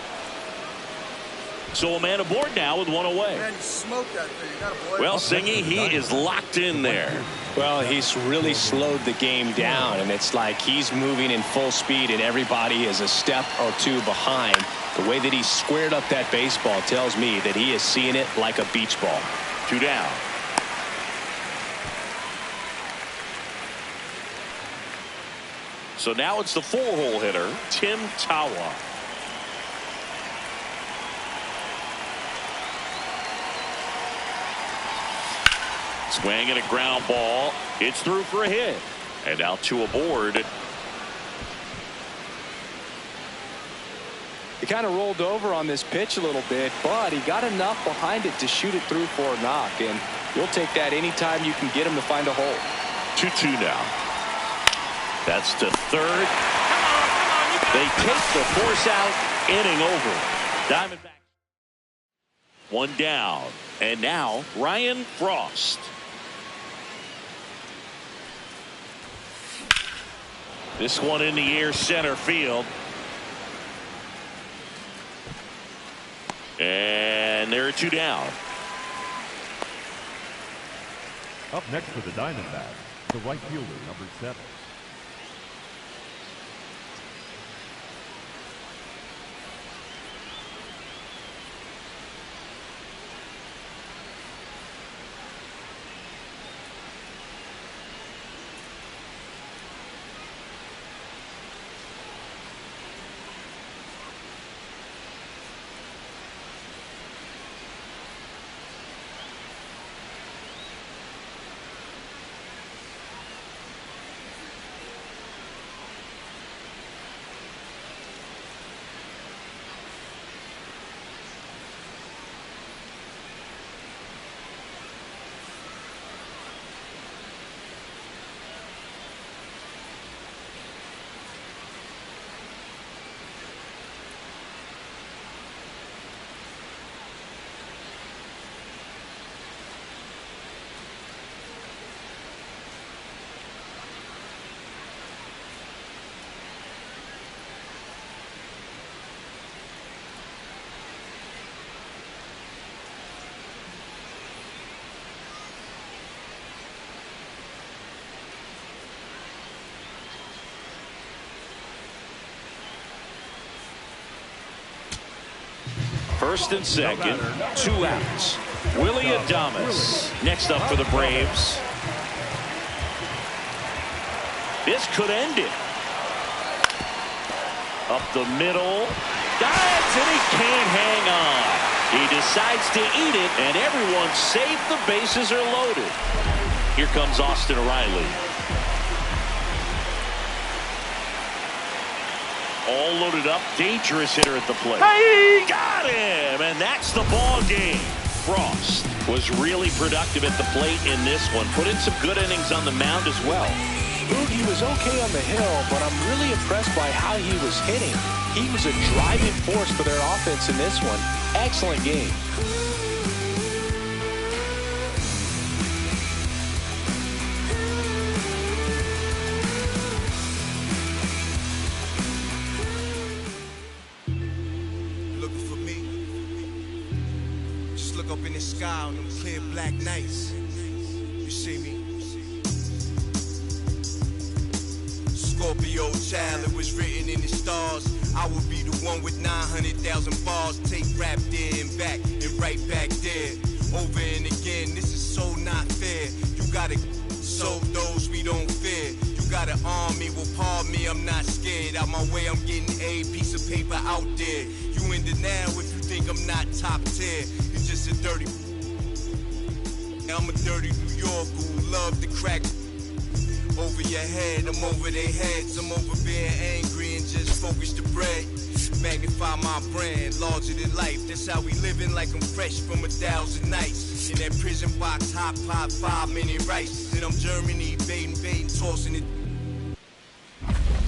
So a man aboard now with one away. Man, you smoked that thing. Boy. Well, Singy, he is locked in there. Well, he's really slowed the game down, and it's like he's moving in full speed, and everybody is a step or two behind. The way that he squared up that baseball tells me that he is seeing it like a beach ball. 2 down. So now it's the 4-hole hitter, Tim Tawa. Swing and a ground ball. It's through for a hit. And now 2 aboard. He kind of rolled over on this pitch a little bit, but he got enough behind it to shoot it through for a knock. And you'll take that anytime you can get him to find a hole. 2-2 now. That's to third. They take the force out. Inning over. Diamondback. 1 down. And now Ryan Frost. This one in the air, center field. And there are 2 down. Up next for the Diamondbacks, the right fielder, number 7. First and second, 2 outs. Willie Adames next up for the Braves. This could end it. Up the middle. Dives, and he can't hang on. He decides to eat it, and everyone's safe. The bases are loaded. Here comes Austin Riley. All loaded up, dangerous hitter at the plate. Hey! Got him, and that's the ball game. Frost was really productive at the plate in this one. Put in some good innings on the mound as well. Boog, he was okay on the hill, but I'm really impressed by how he was hitting. He was a driving force for their offense in this one. Excellent game. Up in the sky on them clear black nights. You see me? Scorpio child, it was written in the stars. I would be the one with 900,000 bars. Take rap there and back and right back there. Over and again, this is so not fair. You gotta soak those we don't fear. You gotta arm me, well pardon me, I'm not scared. Out my way, I'm getting a piece of paper out there. You in denial if you think I'm not top tier. You're just a dirty. I'm a dirty New Yorker who love to crack over your head. I'm over their heads. I'm over being angry and just focus the bread. Magnify my brand, larger than life. That's how we living, like I'm fresh from 1,000 nights. In that prison box, hot pot, 5 minute rice. Then I'm Germany, baiting, tossing it.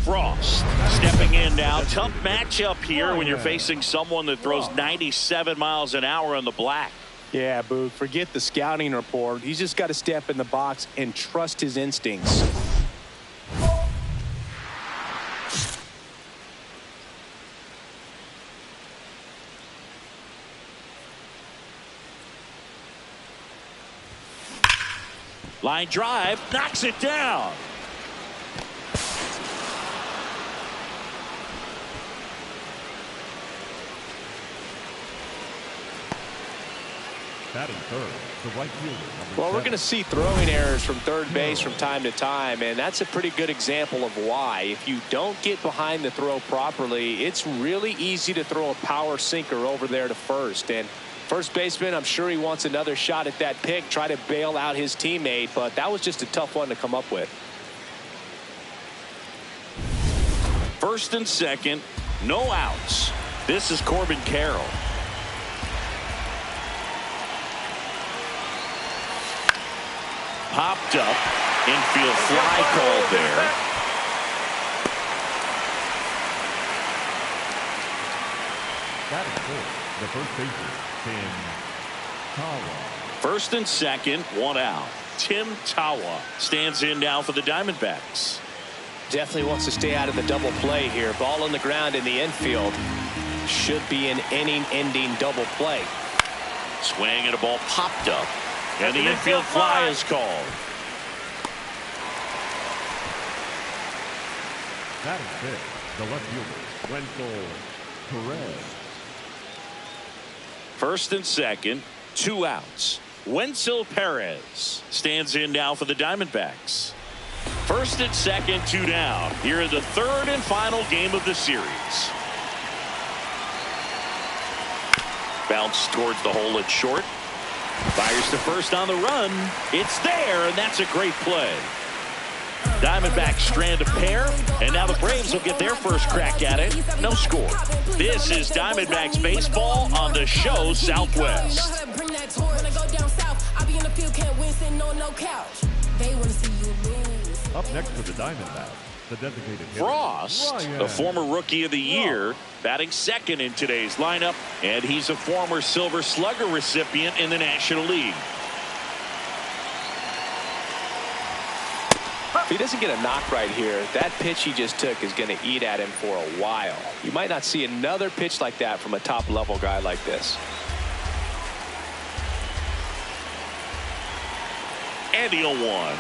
Frost stepping in now. Tough matchup here when you're facing someone that throws 97 miles an hour on the black. Yeah, Boog, forget the scouting report. He's just got to step in the box and trust his instincts. Line drive, knocks it down. Batting third, the right fielder. Well, we're going to see throwing errors from third base from time to time, and that's a pretty good example of why. If you don't get behind the throw properly, it's really easy to throw a power sinker over there to first. And first baseman, I'm sure he wants another shot at that pick, try to bail out his teammate, but that was just a tough one to come up with. First and second, no outs. This is Corbin Carroll. Popped up, infield fly called there. Batting fourth, the first baseman, Tim Tawa. First and second, one out. Tim Tawa stands in now for the Diamondbacks. Definitely wants to stay out of the double play here. Ball on the ground in the infield. Should be an inning-ending double play. Swing and a ball popped up. And the infield fly is called. Batting fifth, the left fielder, Wenzel Perez. First and second, two outs. Wenzel Perez stands in now for the Diamondbacks. First and second, two down. Here in the third and final game of the series. Bounce towards the hole at short. Fires to first on the run. It's there, and that's a great play. Diamondbacks strand a pair, and now the Braves will get their first crack at it. No score. This is Diamondbacks baseball on the show Southwest. Up next for the Diamondbacks, the designated hitter, Frost, the former Rookie of the Year, batting second in today's lineup, and he's a former Silver Slugger recipient in the National League. If he doesn't get a knock right here, that pitch he just took is going to eat at him for a while. You might not see another pitch like that from a top-level guy like this. And the 0-1.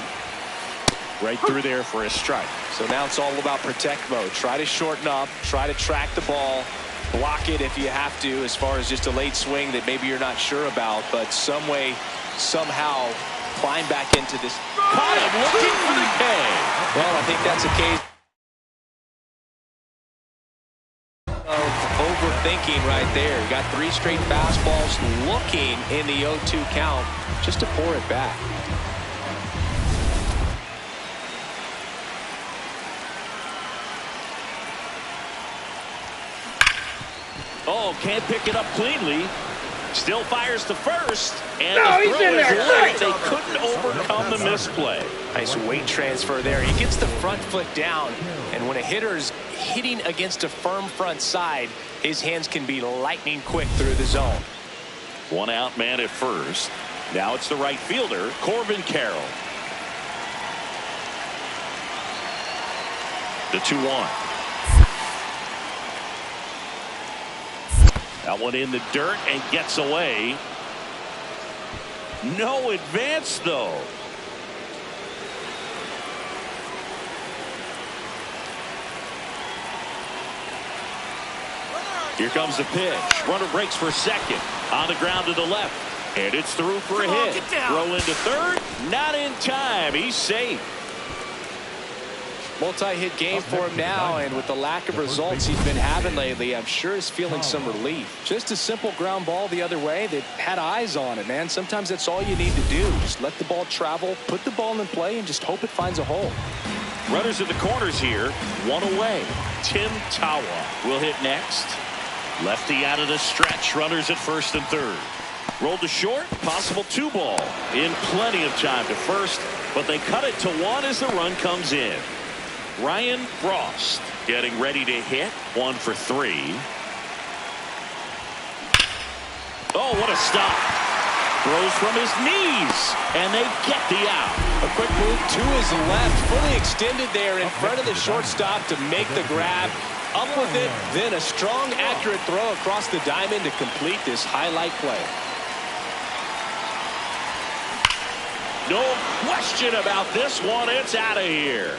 Right through there for a strike. So now it's all about protect mode. Try to shorten up, try to track the ball, block it if you have to, as far as just a late swing that maybe you're not sure about, but some way, somehow climb back into this. Caught him looking for the K. Well, I think that's a case of overthinking right there. You got 3 straight fastballs looking in the 0-2 count just to pour it back. Oh, can't pick it up cleanly. Still fires to first, and no, the he's throw in is there. late. They couldn't overcome the misplay. Nice weight transfer there. He gets the front foot down, and when a hitter is hitting against a firm front side, his hands can be lightning quick through the zone. One out man at first. Now it's the right fielder, Corbin Carroll. The 2-1. That one in the dirt and gets away. No advance, though. Here comes the pitch. Runner breaks for second. On the ground to the left. And it's through for a hit. Throw into third. Not in time. He's safe. Multi-hit game for him now, and with the lack of results he's been having lately, I'm sure he's feeling some relief. Just a simple ground ball the other way that had eyes on it, man. Sometimes that's all you need to do. Just let the ball travel, put the ball in play, and just hope it finds a hole. Runners at the corners here, one away. Tim Tawa will hit next. Lefty out of the stretch, runners at first and third. Rolled to short, possible 2-ball. In plenty of time to first, but they cut it to 1 as the run comes in. Ryan Frost getting ready to hit, 1 for 3. Oh, what a stop. Throws from his knees, and they get the out. A quick move to his left, fully extended there in front of the shortstop to make the grab. Up with it, then a strong, accurate throw across the diamond to complete this highlight play. No question about this one. It's out of here.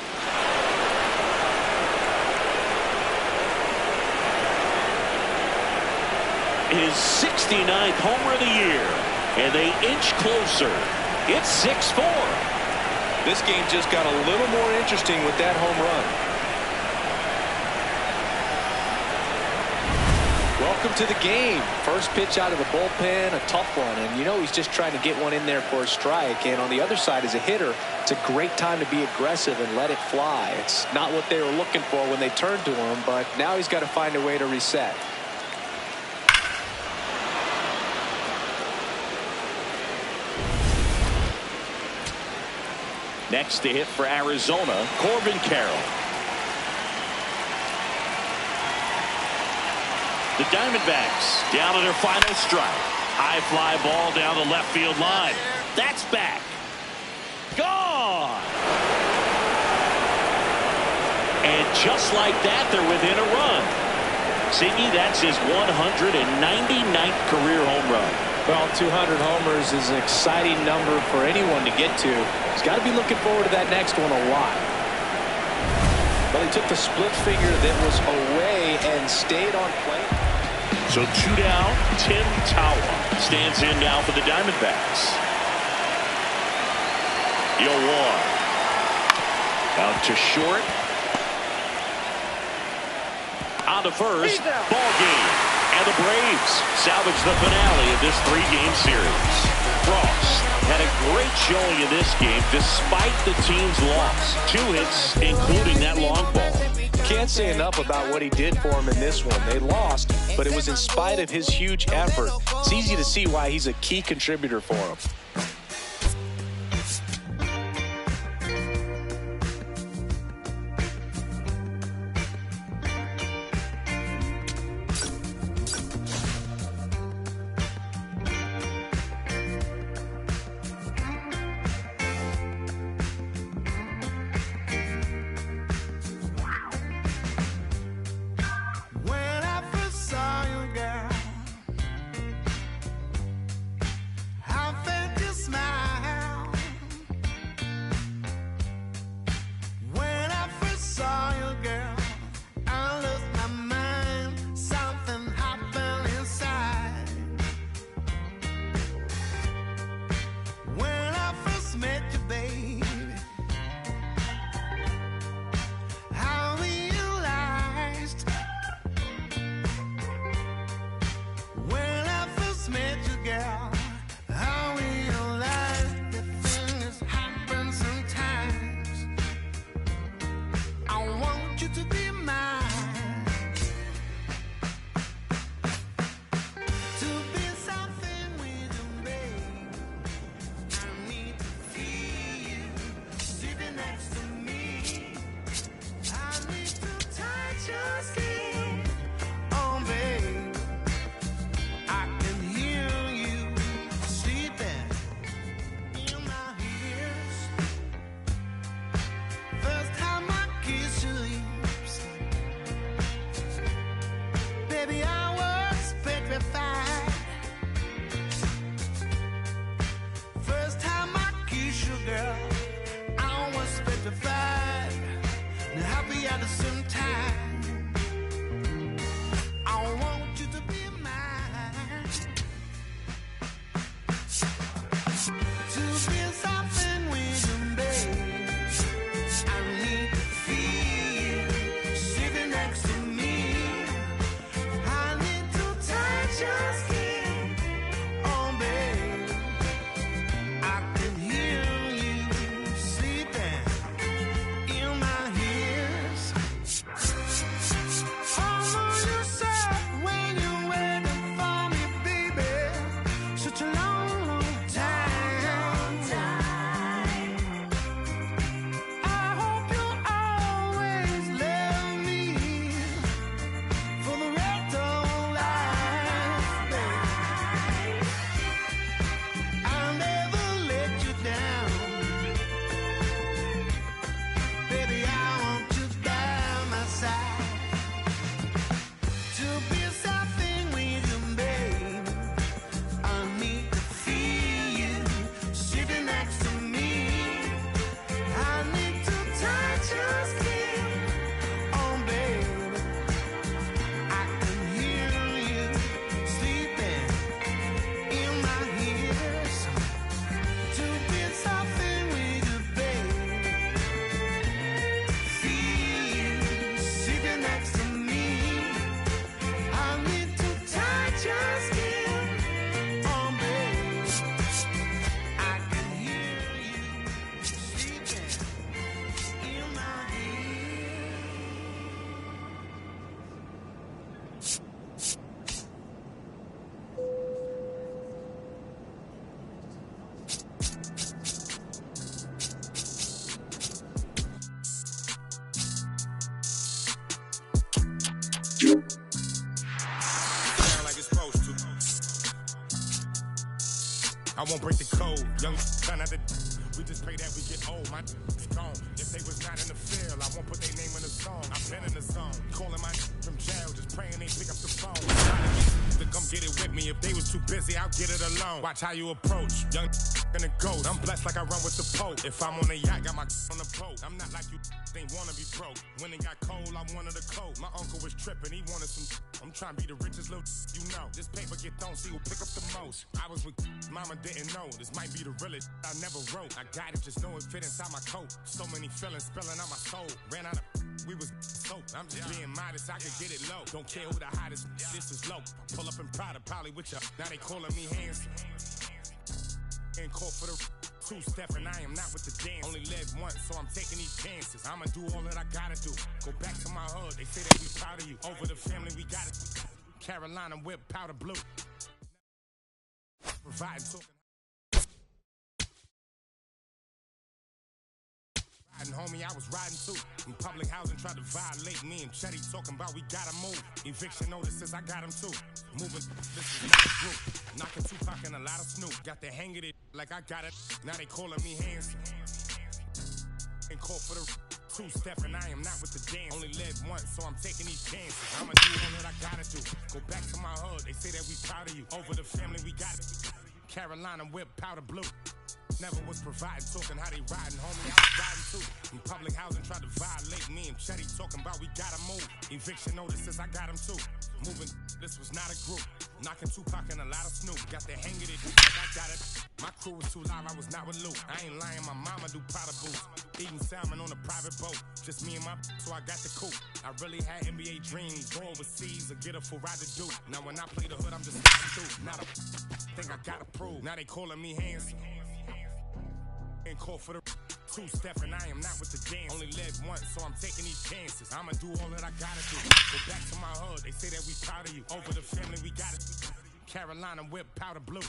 His 69th homer of the year, and they inch closer. It's 6-4. This game just got a little more interesting with that home run. Welcome to the game. First pitch out of the bullpen, a tough one, and you know he's just trying to get one in there for a strike. And on the other side, as a hitter, it's a great time to be aggressive and let it fly. It's not what they were looking for when they turned to him, but now he's got to find a way to reset. Next to hit for Arizona, Corbin Carroll. The Diamondbacks down to their final strike. High fly ball down the left field line. That's back. Gone. And just like that, they're within a run. Siggy, that's his 199th career home run. Well, 200 homers is an exciting number for anyone to get to. He's got to be looking forward to that next one a lot. But he took the split figure that was away and stayed on play. So 2 down, Tim Tawa stands in now for the Diamondbacks. 0-1. Out to short. On to first. Ball game. And the Braves salvage the finale of this 3-game series. Frost had a great showing in this game despite the team's loss. 2 hits, including that long ball. Can't say enough about what he did for him in this one. They lost, but it was in spite of his huge effort. It's easy to see why he's a key contributor for him. To be something with you, babe, I need to feel Sound like it's supposed to. I won't break the code. Young son of the. We just pray that we get old. My gone. If they was not in the field, I won't put their name in the song. I've been in the zone. Calling my from jail, just praying they pick up the phone. To come get it with me. If they was too busy, I'll get it alone. Watch how you approach. Young in the ghost. I'm blessed like I run with the Pope. If I'm on the yacht, got my on the boat. I'm not like you. They wanna be broke. When it got cold, I'm one of the cold. My uncle was tripping. He wanted some. I'm trying to be the richest little you know. This paper get thrown, see who pick up the most. I was with mama, didn't know. This might be the realest I never wrote. I got it, just know it fit inside my coat. So many feelings spilling out my soul. Ran out of we was soap. I'm just being modest, I could get it low. Don't care who the hottest, this is low. Pull up in Prada, probably with ya. Now they calling me hands. In court for the two-step, and I am not with the dance. Only live once, so I'm taking these chances. I'ma do all that I gotta do. Go back to my hood, they say that we proud of you. Over the family, we got it. Carolina whip, powder blue. Providing talking. Homie, I was riding too. In public housing, tried to violate me and Chetty talking about we gotta move. Eviction notices, I got him too. Moving, this is not a group. Knocking Tupac and a lot of Snoop. Got the hang of it like I got it. Now they calling me hands. In court for the two-step, and I am not with the dance. Only live once, so I'm taking these chances. I'ma do all that I gotta do. Go back to my hood, they say that we proud of you. Over the family, we got it. Carolina whip, powder blue. Never was providing, talking how they riding, homie, I was riding too. In public housing, tried to violate me and Chetty talking about we gotta move. Eviction notices, I got him too. Moving, this was not a group. Knocking Tupac and a lot of Snoop. Got the hang of it, like I got it. My crew was too live, I was not with Luke. I ain't lying, my mama do powder boots. Eating salmon on a private boat. Just me and my so I got the coupe. I really had NBA dreams, go overseas or get a full ride to do. Now when I play the hood, I'm just through. Now the thing I gotta prove. Now they calling me hands. In court for the two-step, and I am not with the dance. Only live once, so I'm taking these chances. I'ma do all that I gotta do. Go back to my hood, they say that we proud of you. Over the family, we got it. Carolina whip, powder blue.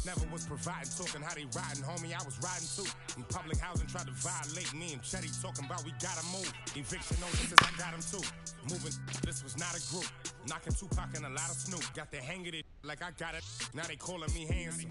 Never was providing, talking how they riding, homie, I was riding too. In public housing, tried to violate me and Chetty talking about we gotta move. Eviction notices, I got him too. Moving, this was not a group. Knocking Tupac and a lot of Snoop. Got the hang of it like I got it. Now they calling me hands.